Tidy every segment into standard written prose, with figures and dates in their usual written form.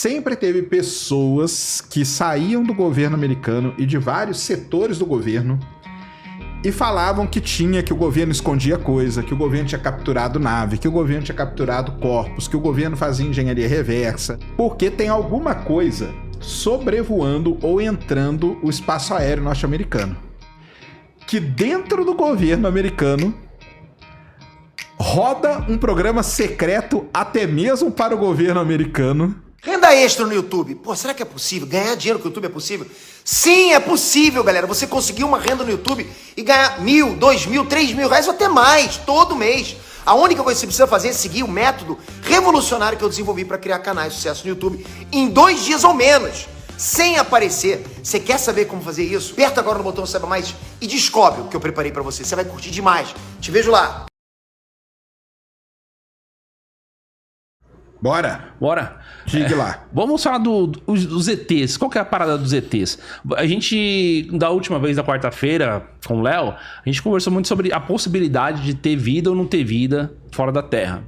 sempre teve pessoas que saíam do governo americano e de vários setores do governo e falavam que o governo escondia coisa, que o governo tinha capturado nave, que o governo tinha capturado corpos, que o governo fazia engenharia reversa, porque tem alguma coisa sobrevoando ou entrando o espaço aéreo norte-americano. Que dentro do governo americano roda um programa secreto até mesmo para o governo americano. Renda extra no YouTube. Pô, será que é possível? Ganhar dinheiro com o YouTube é possível? Sim, é possível, galera. Você conseguir uma renda no YouTube e ganhar 1.000, 2.000, 3.000 reais ou até mais, todo mês. A única coisa que você precisa fazer é seguir o método revolucionário que eu desenvolvi para criar canais de sucesso no YouTube em 2 dias ou menos, sem aparecer. Você quer saber como fazer isso? Aperta agora no botão Saiba Mais e descobre o que eu preparei para você. Você vai curtir demais. Te vejo lá. Bora. Diga lá. Vamos falar dos ETs. Qual que é a parada dos ETs? A gente, da última vez, da quarta-feira, com o Léo, a gente conversou muito sobre a possibilidade de ter vida ou não ter vida fora da Terra.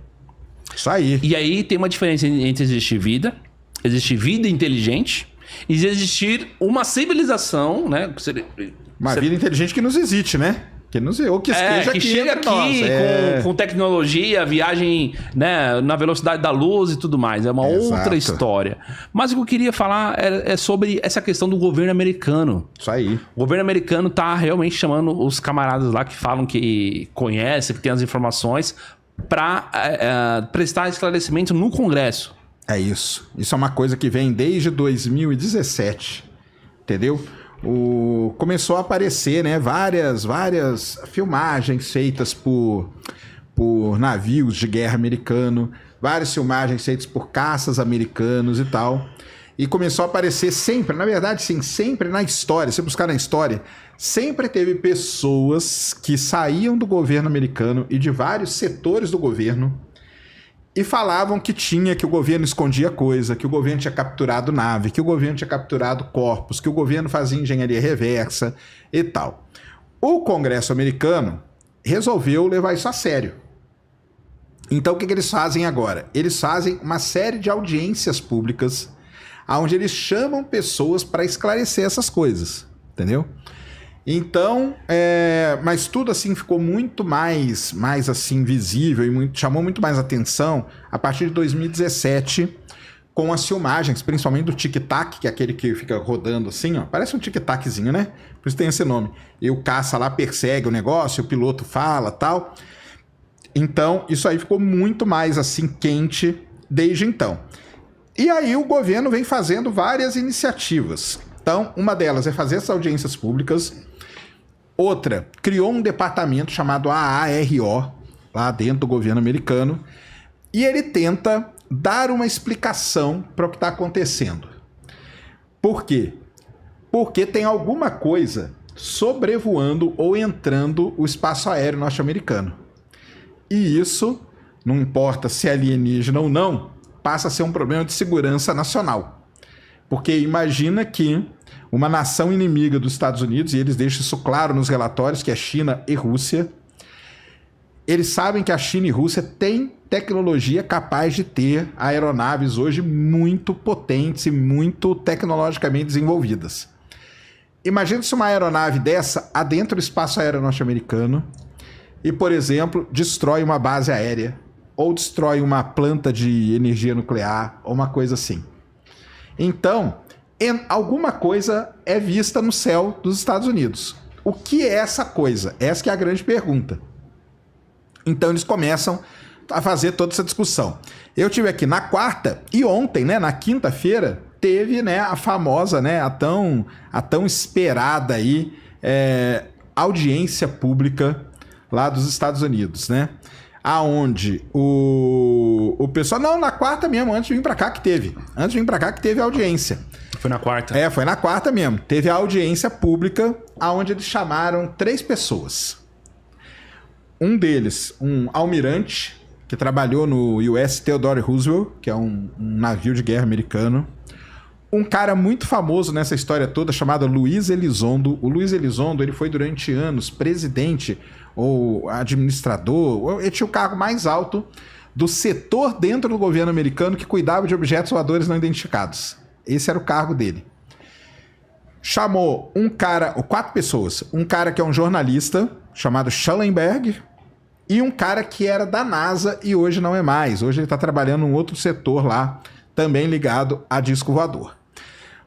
Isso aí. E aí tem uma diferença entre existir vida inteligente e existir uma civilização, né? Uma vida inteligente que nos existe, né? Ou que esteja que aqui chega entre aqui nós. com tecnologia, viagem, né, na velocidade da luz e tudo mais. É uma outra história. Mas o que eu queria falar é sobre essa questão do governo americano. Isso aí. O governo americano tá realmente chamando os camaradas lá que falam que conhecem, que tem as informações, para prestar esclarecimento no Congresso. É isso. Isso é uma coisa que vem desde 2017. Entendeu? Começou a aparecer, né, várias filmagens feitas por navios de guerra americano, várias filmagens feitas por caças americanos e tal. E começou a aparecer sempre, na verdade, sim, sempre na história. Se buscar na história, sempre teve pessoas que saíam do governo americano e de vários setores do governo e falavam que o governo escondia coisa, que o governo tinha capturado nave, que o governo tinha capturado corpos, que o governo fazia engenharia reversa e tal. O Congresso americano resolveu levar isso a sério. Então o que eles fazem agora? Eles fazem uma série de audiências públicas onde eles chamam pessoas para esclarecer essas coisas, entendeu? Então, mas tudo assim ficou muito mais assim visível e chamou muito mais atenção a partir de 2017 com as filmagens, principalmente do tic-tac, que é aquele que fica rodando assim, ó, parece um tic-taczinho, né? Por isso tem esse nome. E o caça lá persegue o negócio, o piloto fala, tal. Então, isso aí ficou muito mais assim quente desde então. E aí o governo vem fazendo várias iniciativas. Então, uma delas é fazer essas audiências públicas. Outra, criou um departamento chamado AARO, lá dentro do governo americano, e ele tenta dar uma explicação para o que está acontecendo. Por quê? Porque tem alguma coisa sobrevoando ou entrando o espaço aéreo norte-americano. E isso, não importa se é alienígena ou não, passa a ser um problema de segurança nacional. Porque imagina que uma nação inimiga dos Estados Unidos, e eles deixam isso claro nos relatórios, que é China e Rússia, eles sabem que a China e Rússia têm tecnologia capaz de ter aeronaves hoje muito potentes e muito tecnologicamente desenvolvidas. Imagina se uma aeronave dessa adentra o espaço aéreo norte-americano e, por exemplo, destrói uma base aérea, ou destrói uma planta de energia nuclear, ou uma coisa assim. Então, alguma coisa é vista no céu dos Estados Unidos. O que é essa coisa? Essa que é a grande pergunta. Então eles começam a fazer toda essa discussão. Eu tive aqui na quarta e ontem, né, na quinta-feira, teve, né, a famosa, né, a tão esperada aí, audiência pública lá dos Estados Unidos, né? Aonde o pessoal... Não, na quarta mesmo, antes de vir pra cá que teve. Antes de vir pra cá que teve audiência. Foi na quarta? Foi na quarta mesmo. Teve a audiência pública, aonde eles chamaram 3 pessoas. Um deles, um almirante, que trabalhou no US Theodore Roosevelt, que é um navio de guerra americano. Um cara muito famoso nessa história toda, chamado Luiz Elizondo. O Luiz Elizondo, ele foi durante anos presidente ou administrador, ele tinha o cargo mais alto do setor dentro do governo americano que cuidava de objetos voadores não identificados. Esse era o cargo dele. Chamou 4 pessoas. Um cara que é um jornalista, chamado Schallenberg, e um cara que era da NASA e hoje não é mais. Hoje ele está trabalhando em um outro setor lá, também ligado a disco voador.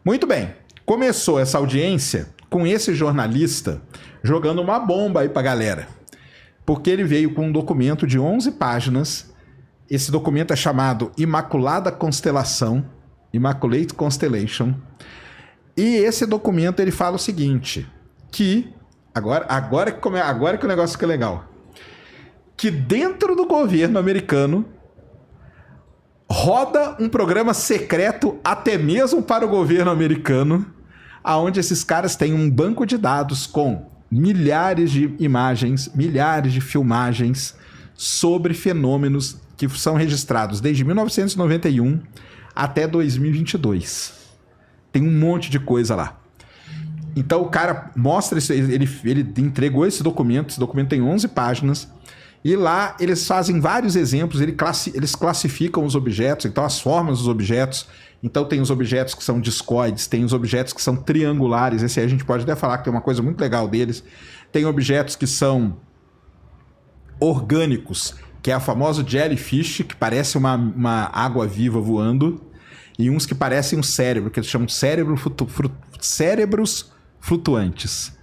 Muito bem. Começou essa audiência com esse jornalista jogando uma bomba aí pra galera. Porque ele veio com um documento de 11 páginas. Esse documento é chamado Imaculada Constelação, Immaculate Constellation. E esse documento ele fala o seguinte, que agora que o negócio fica legal, que dentro do governo americano roda um programa secreto até mesmo para o governo americano, aonde esses caras têm um banco de dados com milhares de imagens, milhares de filmagens sobre fenômenos que são registrados desde 1991 até 2022. Tem um monte de coisa lá. Então o cara mostra isso, ele entregou esse documento tem 11 páginas, e lá eles fazem vários exemplos, eles classificam os objetos, então as formas dos objetos. Então tem os objetos que são discoides, tem os objetos que são triangulares, esse aí a gente pode até falar que tem uma coisa muito legal deles. Tem objetos que são orgânicos, que é a famosa jellyfish, que parece uma água viva voando, e uns que parecem um cérebro, que eles chamam cérebros flutuantes.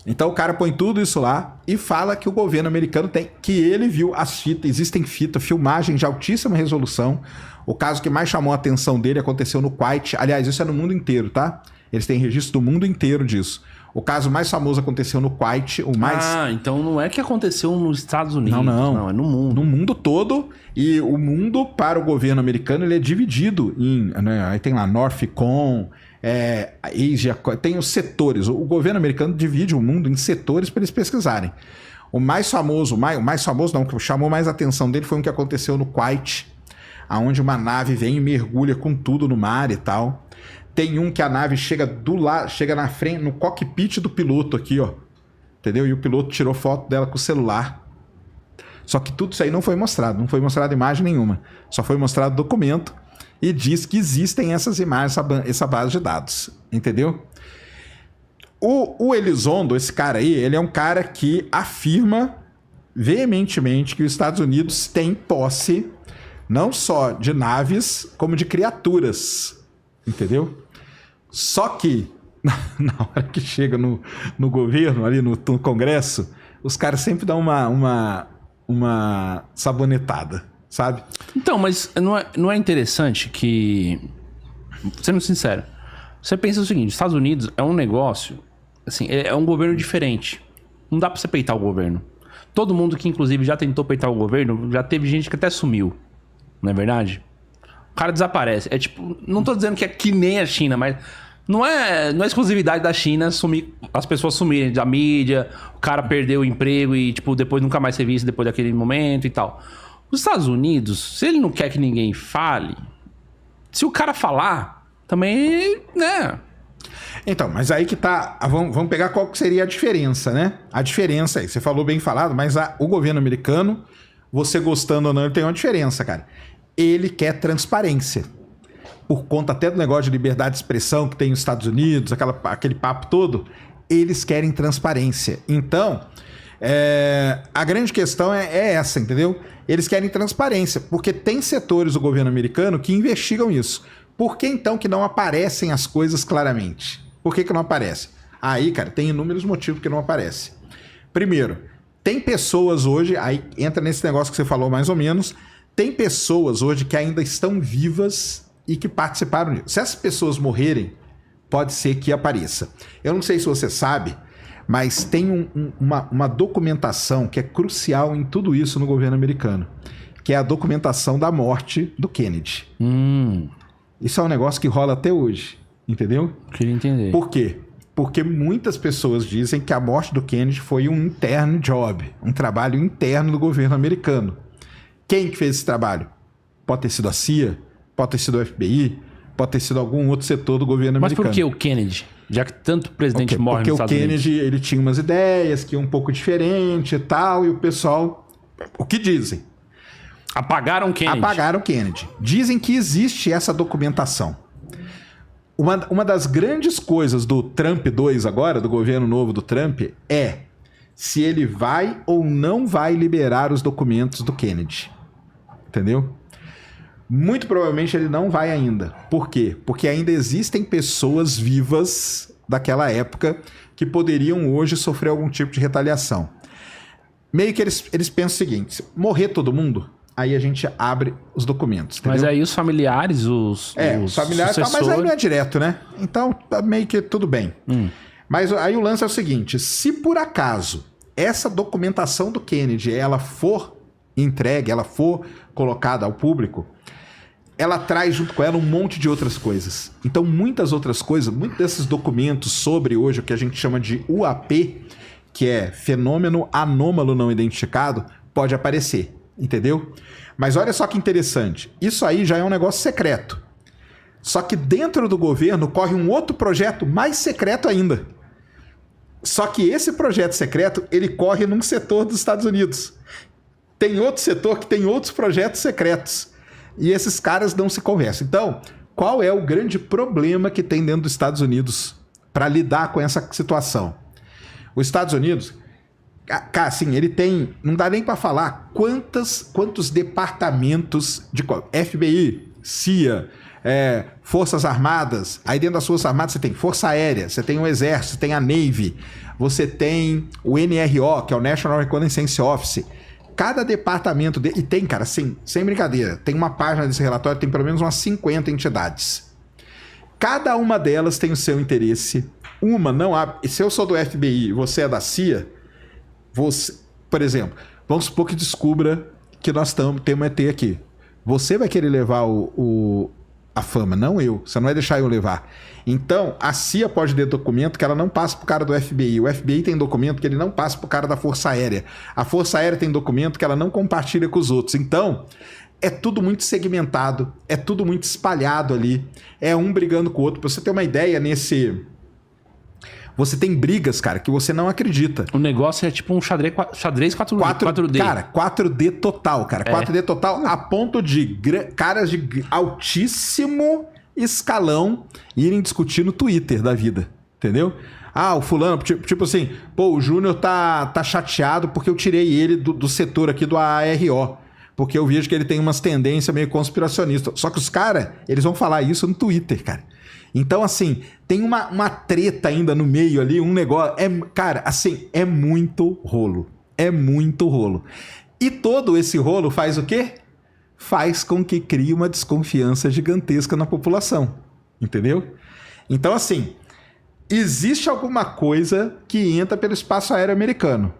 Então o cara põe tudo isso lá e fala que o governo americano que ele viu as fitas, existem filmagens de altíssima resolução. O caso que mais chamou a atenção dele aconteceu no Kuwait. Aliás, isso é no mundo inteiro, tá? Eles têm registro do mundo inteiro disso. O caso mais famoso aconteceu no Kuwait, então não é que aconteceu nos Estados Unidos. Não, é no mundo. No mundo todo. E o mundo, para o governo americano, ele é dividido em... Né, aí tem lá Northcom, Asia, tem os setores. O governo americano divide o mundo em setores para eles pesquisarem. O mais famoso não, que chamou mais a atenção dele foi um que aconteceu no Kuwait, onde uma nave vem e mergulha com tudo no mar e tal. Tem um que a nave chega na frente, no cockpit do piloto aqui, ó. Entendeu? E o piloto tirou foto dela com o celular. Só que tudo isso aí não foi mostrado. Não foi mostrado imagem nenhuma. Só foi mostrado documento. E diz que existem essas imagens, essa base de dados. Entendeu? O Elizondo, esse cara aí, ele é um cara que afirma veementemente que os Estados Unidos têm posse não só de naves, como de criaturas. Entendeu? Só que, na hora que chega no governo, ali no Congresso, os caras sempre dão uma sabonetada, sabe? Então, mas não é interessante que, sendo sincero, você pensa o seguinte, Estados Unidos é um negócio, assim, é um governo diferente. Não dá pra você peitar o governo. Todo mundo que, inclusive, já tentou peitar o governo, já teve gente que até sumiu. Não é verdade? O cara desaparece. É tipo, não tô dizendo que é que nem a China, mas não é exclusividade da China sumir, as pessoas sumirem da mídia, o cara perdeu o emprego e, tipo, depois nunca mais ser visto depois daquele momento e tal. Os Estados Unidos, se ele não quer que ninguém fale, se o cara falar, também, né? Então, mas aí que tá. Vamos pegar qual que seria a diferença, né? A diferença aí, você falou bem falado, mas o governo americano, você gostando ou não, ele tem uma diferença, cara. Ele quer transparência. Por conta até do negócio de liberdade de expressão que tem nos Estados Unidos, aquele papo todo, eles querem transparência. Então, a grande questão é essa, entendeu? Eles querem transparência, porque tem setores do governo americano que investigam isso. Por que então que não aparecem as coisas claramente? Por que não aparece? Aí, cara, tem inúmeros motivos que não aparece. Primeiro, tem pessoas hoje, aí entra nesse negócio que você falou mais ou menos, tem pessoas hoje que ainda estão vivas e que participaram disso. Se essas pessoas morrerem, pode ser que apareça. Eu não sei se você sabe, mas tem uma documentação que é crucial em tudo isso no governo americano, que é a documentação da morte do Kennedy. Isso é um negócio que rola até hoje, entendeu? Queria entender. Por quê? Porque muitas pessoas dizem que a morte do Kennedy foi um interno job, um trabalho interno do governo americano. Quem que fez esse trabalho? Pode ter sido a CIA, pode ter sido o FBI, pode ter sido algum outro setor do governo americano. Mas por que o Kennedy? Já que tanto presidente morre nos Estados Unidos. Porque o Kennedy, ele tinha umas ideias que iam um pouco diferente e tal, e o pessoal... O que dizem? Apagaram Kennedy. Apagaram Kennedy. Dizem que existe essa documentação. Uma das grandes coisas do Trump 2 agora, do governo novo do Trump, é se ele vai ou não vai liberar os documentos do Kennedy. Entendeu? Muito provavelmente ele não vai ainda. Por quê? Porque ainda existem pessoas vivas daquela época que poderiam hoje sofrer algum tipo de retaliação. Meio que eles pensam o seguinte: morrer todo mundo, aí a gente abre os documentos. Entendeu? Mas aí os familiares, os familiares, sucessores... mas aí não é direto, né? Então, meio que tudo bem. Mas aí o lance é o seguinte: se por acaso essa documentação do Kennedy ela for entregue, ela for colocada ao público, ela traz junto com ela um monte de outras coisas. Então, muitas outras coisas, muitos desses documentos sobre hoje o que a gente chama de UAP, que é fenômeno anômalo não identificado, pode aparecer, entendeu? Mas olha só que interessante, isso aí já é um negócio secreto. Só que dentro do governo corre um outro projeto mais secreto ainda. Só que esse projeto secreto, ele corre num setor dos Estados Unidos. Tem outro setor que tem outros projetos secretos. E esses caras não se conversam. Então, qual é o grande problema que tem dentro dos Estados Unidos para lidar com essa situação? Os Estados Unidos, cara, assim, ele tem, não dá nem para falar quantos departamentos de FBI, CIA, Forças Armadas. Aí dentro das Forças Armadas você tem Força Aérea, você tem o Exército, você tem a Navy, você tem o NRO, que é o National Reconnaissance Office. Cada departamento... E tem, cara, sem brincadeira, tem uma página desse relatório, tem pelo menos umas 50 entidades. Cada uma delas tem o seu interesse. Uma não abre... Se eu sou do FBI e você é da CIA, você, por exemplo, vamos supor que descubra que nós temos um ET aqui. Você vai querer levar a fama, não eu. Você não vai deixar eu levar. Então, a CIA pode ter documento que ela não passa pro cara do FBI. O FBI tem documento que ele não passa pro cara da Força Aérea. A Força Aérea tem documento que ela não compartilha com os outros. Então, é tudo muito segmentado, é tudo muito espalhado ali. É um brigando com o outro. Pra você ter uma ideia, você tem brigas, cara, que você não acredita. O negócio é tipo um xadrez 4D. Cara, 4D total, cara. 4D total a ponto de caras de altíssimo escalão irem discutir no Twitter da vida, entendeu? Ah, o fulano, tipo assim, pô, o Júnior tá chateado porque eu tirei ele do setor aqui do ARO, porque eu vejo que ele tem umas tendências meio conspiracionistas. Só que os caras, eles vão falar isso no Twitter, cara. Então, assim, tem uma treta ainda no meio ali, um negócio... Cara, assim, é muito rolo. É muito rolo. E todo esse rolo faz o quê? Faz com que crie uma desconfiança gigantesca na população. Entendeu? Então, assim, existe alguma coisa que entra pelo espaço aéreo americano.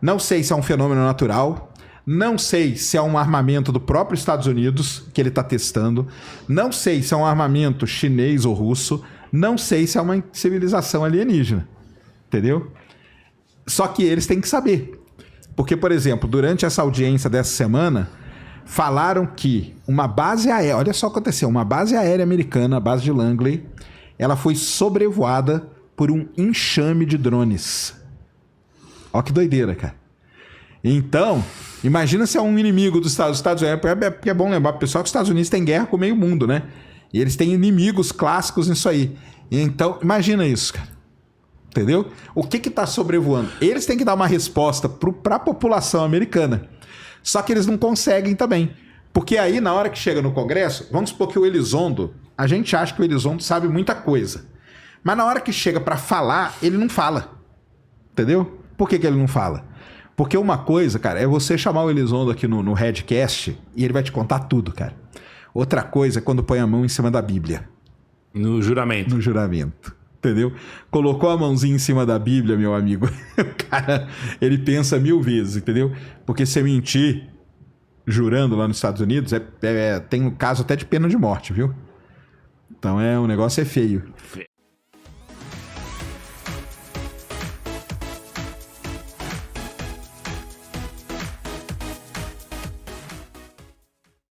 Não sei se é um fenômeno natural... Não sei se é um armamento do próprio Estados Unidos que ele está testando. Não sei se é um armamento chinês ou russo. Não sei se é uma civilização alienígena. Entendeu? Só que eles têm que saber. Porque, por exemplo, durante essa audiência dessa semana, falaram que uma base aérea... Olha só o que aconteceu. Uma base aérea americana, a base de Langley, ela foi sobrevoada por um enxame de drones. Ó que doideira, cara. Então, imagina se é um inimigo dos Estados Unidos. Porque é bom lembrar pro pessoal que os Estados Unidos têm guerra com o meio mundo, né? E eles têm inimigos clássicos nisso aí. Então, imagina isso, cara. Entendeu? O que tá sobrevoando? Eles têm que dar uma resposta pra população americana. Só que eles não conseguem também. Porque aí, na hora que chega no Congresso, vamos supor que o Elizondo... A gente acha que o Elizondo sabe muita coisa. Mas na hora que chega pra falar, ele não fala. Entendeu? Por que ele não fala? Porque uma coisa, cara, é você chamar o Elizondo aqui no Redcast e ele vai te contar tudo, cara. Outra coisa é quando põe a mão em cima da Bíblia. No juramento. No juramento, entendeu? Colocou a mãozinha em cima da Bíblia, meu amigo. O cara, ele pensa 1000 vezes, entendeu? Porque se mentir jurando lá nos Estados Unidos, tem um caso até de pena de morte, viu? Então o negócio é feio.